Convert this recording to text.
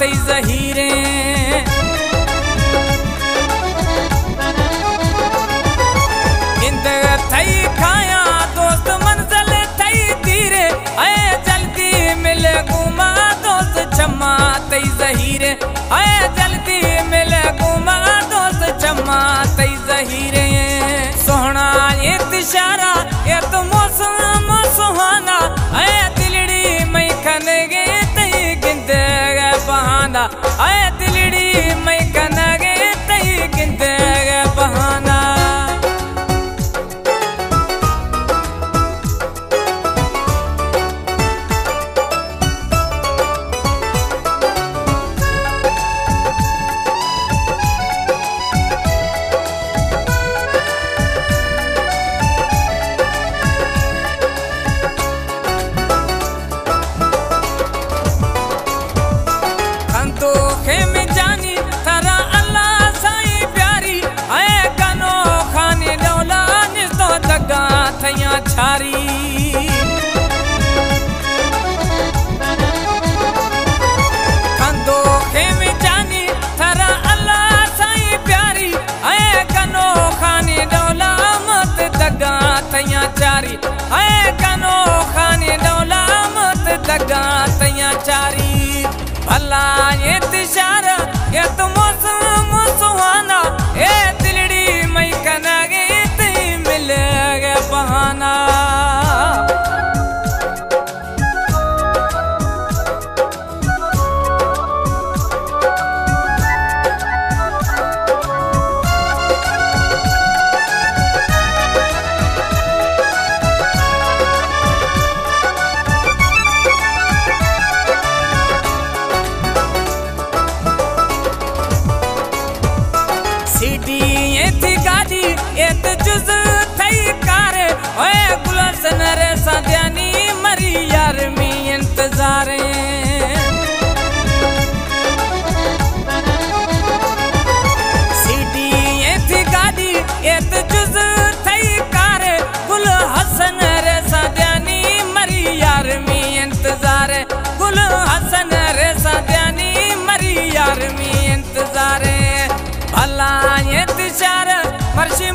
तई ज़हीरे इंद थई खाया दोस्त मंजिल थई तीरे आए जल्दी मिले घुमा दोस्त चम्मा तई ज़हीरे आए जल्दी मिले घुमा दोस्त चम्मा तई ज़हीरे सोहना ये तिशारा ये तो मौसम सुहाना आए दिलड़ी मई खन गे तई गिंद बहाना आए दिलड़ी मई खन गे तई गिंद बहाना छारी खंदो खेम जानी थरा अल्लाह साईं प्यारी आए कनो खानी डोला मत दगा तैया चारी आए कनो खानी डोला मत दगा तैया चारी भला ये तिशार ये तो मौसम सुहाना ए दिलड़ी मई कना गे तई मिले गे बहाना सीटी ये थी गाड़ी ये तो जुज थई कार ओए गुलशन रे सद्यानी मरी यार मी इंतजार सीटी ये थी गाड़ी ये तो जुज थई कार गुल हसन रे सद्यानी मरी यार मी इंतजार गुल हसन रे सद्यानी मरी यार मी इंतजार भला ये तिशार मर्शी